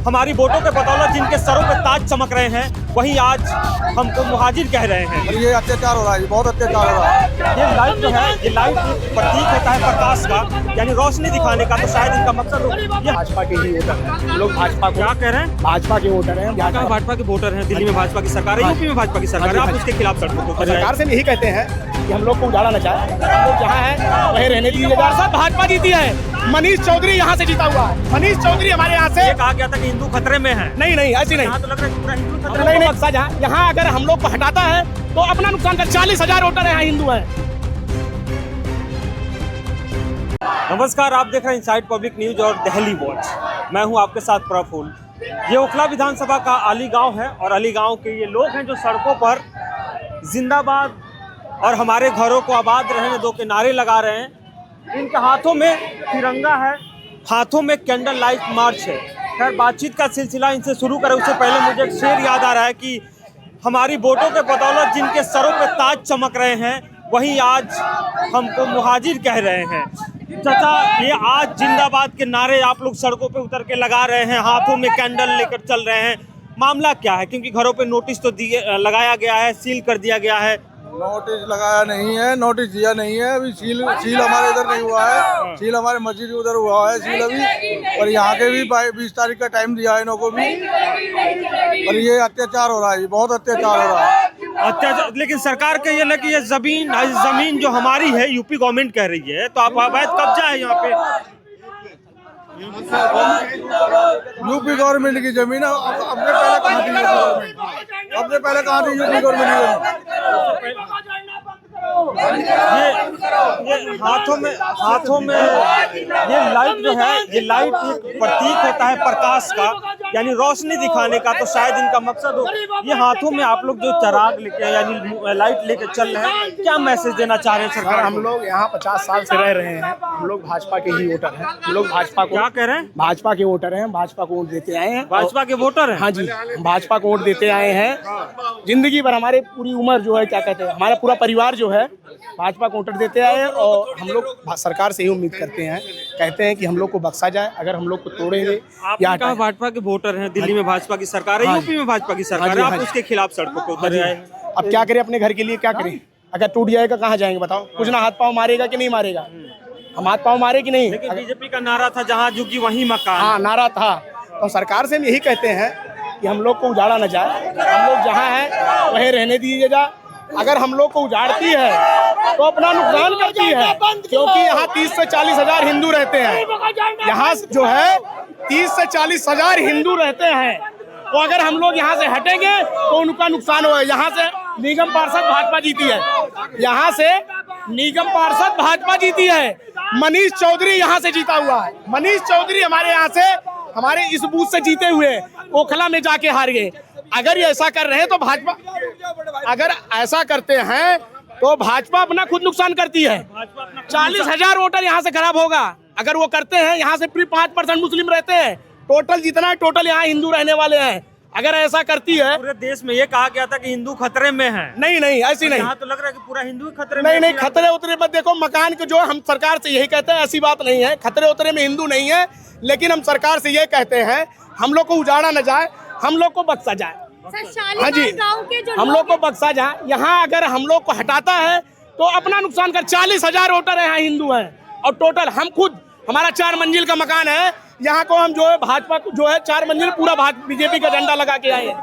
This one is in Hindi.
हमारी वोटों के बदौलत जिनके सरों पे ताज चमक रहे हैं, वहीं आज हमको मुहाजिर कह रहे हैं। ये अत्याचार हो रहा है, बहुत अत्याचार हो रहा है। ये लाइट जो है, ये लाइट प्रतीक होता है प्रकाश का, यानी रोशनी दिखाने का। तो शायद इनका मकसद ये भाजपा के ही वोटर हैं लोग। भाजपा को क्या कह रहे हैं? भाजपा के वोटर हैं। भाजपा के वोटर हैं। दिल्ली में भाजपा की सरकार है, यूपी में भाजपा की सरकार है, आप उसके खिलाफ सड़कों पर उतर आए। सरकार से यही कहते हैं कि हम लोग को उजाड़ा न चाहे, हम लोग जहाँ हैं वहीं रहने दीजिए। सब भाजपा जीती है। मनीष चौधरी यहाँ से जीता हुआ है। मनीष चौधरी हमारे यहाँ से। कहा गया था कि हिंदू खतरे में है। नहीं नहीं, ऐसी नहीं। यहाँ तो लग रहा है पूरा हिंदू खतरे नहीं में। नहीं, यहाँ अगर हम लोग को हटाता है तो अपना नुकसान कर। 40,000 वोटर यहाँ हिंदू हैं। नमस्कार, आप देख रहे हैं इनसाइड पब्लिक न्यूज और दिल्ली वॉच। मैं हूं आपके साथ प्रफुल्ल। ये ओखला विधानसभा का अली गांव है और अली गांव के ये लोग हैं जो सड़कों पर जिंदाबाद और हमारे घरों को आबाद रहने दो के नारे लगा रहे हैं। इनके हाथों में तिरंगा है, हाथों में कैंडल लाइट मार्च है। खैर, बातचीत का सिलसिला इनसे शुरू करें उससे पहले मुझे एक शेर याद आ रहा है कि हमारी वोटों के बदौलत जिनके सरों पे ताज चमक रहे हैं, वहीं आज हमको मुहाजिर कह रहे हैं। चाचा, ये आज जिंदाबाद के नारे आप लोग सड़कों पे उतर के लगा रहे हैं, हाथों में कैंडल लेकर चल रहे हैं, मामला क्या है? क्योंकि घरों पे नोटिस तो लगाया गया है, सील कर दिया गया है। नोटिस लगाया नहीं है, नोटिस दिया नहीं है। अभी सील हमारे इधर नहीं हुआ है। सील हमारे मस्जिद उधर हुआ है सील अभी। और यहाँ के भी 20 तारीख का टाइम दिया है इनको भी। और ये अत्याचार हो रहा है, बहुत अत्याचार हो रहा है। अत्याचार, लेकिन सरकार का ये ना कि ये जमीन जो हमारी है, यूपी गवर्नमेंट कह रही है, तो आप अवैध कब्जा है यहाँ पे। यूपी गवर्नमेंट की जमीन अपने पहले कहाँ थी यूपी गवर्नमेंट? अपने पहले कहाँ थी यूपी गवर्नमेंट की ये हाथों में ये लाइट जो है, ये लाइट एक प्रतीक होता है प्रकाश का, यानी रोशनी दिखाने का। तो शायद इनका मकसद हो। ये हाथों में आप लोग जो चराग लेके यानी लाइट लेके चल रहे हैं, क्या मैसेज देना चाह रहे हैं सरकार? हम लोग यहाँ 50 साल से रह रहे हैं। हम लोग भाजपा के ही वोटर हैं। हम लोग भाजपा को। क्या कह रहे हैं? भाजपा के वोटर हैं। भाजपा को वोट देते आए हैं। भाजपा के वोटर हैं? हाँ जी, हम भाजपा को वोट देते आए हैं। जिंदगी भर हमारे पूरी उम्र जो है, क्या कहते हैं, हमारा पूरा परिवार जो है भाजपा को वोट देते आए हैं। और हम लोग सरकार से ही उम्मीद करते हैं, कहते हैं कि हम लोग को बख्शा जाए। अगर हम लोग को तोड़ेंगे या कहा भाजपा के वोटर हैं, दिल्ली में भाजपा की सरकार है, यूपी में भाजपा की सरकार है, आप उसके खिलाफ सड़कों पे उतर आए। अब क्या करें? अपने घर के लिए क्या करें? अगर टूट जाएगा कहाँ जाएंगे बताओ? कुछ ना हाथ पाँव मारेगा कि नहीं मारेगा? हम हाथ पाँव मारे कि नहीं? लेकिन बीजेपी का नारा था जहाँ झुकी वहीं मकान। हाँ, नारा था। तो सरकार से हम यही कहते हैं कि हम लोग को उजाड़ा न जाए, हम लोग जहाँ हैं वहीं रहने दीजिएगा। अगर हम लोग को उजाड़ती है तो अपना नुकसान करती है, क्योंकि यहाँ 30 से 40,000 हिंदू रहते हैं। यहाँ जो है 30 से 40,000 हिंदू रहते हैं। तो अगर हम लोग यहाँ से हटेंगे तो उनका नुकसान होगा। यहाँ से निगम पार्षद भाजपा जीती है। यहाँ से निगम पार्षद भाजपा जीती है। मनीष चौधरी यहाँ से जीता हुआ है। मनीष चौधरी हमारे यहाँ से, हमारे इस बूथ से जीते हुए ओखला में जाके हार गए। अगर ये ऐसा कर रहे हैं तो भाजपा, अगर ऐसा करते हैं तो भाजपा अपना खुद नुकसान करती है। 40,000 वोटर यहाँ से खराब होगा अगर वो करते हैं। यहाँ से 5% मुस्लिम रहते हैं। टोटल जितना है, टोटल यहाँ हिंदू रहने वाले हैं। अगर ऐसा करती है, पूरे देश में ये कहा गया था कि हिंदू खतरे में है। नहीं नहीं, ऐसी नहीं। यहाँ तो लग रहा है कि पूरा हिंदू खतरे में। नहीं नहीं, खतरे उतरे मत देखो। मकान के जो हम सरकार से यही कहते हैं, ऐसी बात नहीं है। खतरे उतरे में हिंदू नहीं है। लेकिन हम सरकार से ये कहते हैं, हम लोग को उजाड़ा न जाए, हम लोग को बख्शा जाए। हाँ जी, हम लोग को बख्शा जाए। यहाँ अगर हम लोग को हटाता है तो अपना नुकसान कर। 40,000 वोटर यहाँ हिंदू हैं। और टोटल हम खुद, हमारा 4 मंजिल का मकान है। यहाँ को हम जो है भाजपा को जो है 4 मंजिल पूरा बीजेपी का झंडा लगा के आए हैं।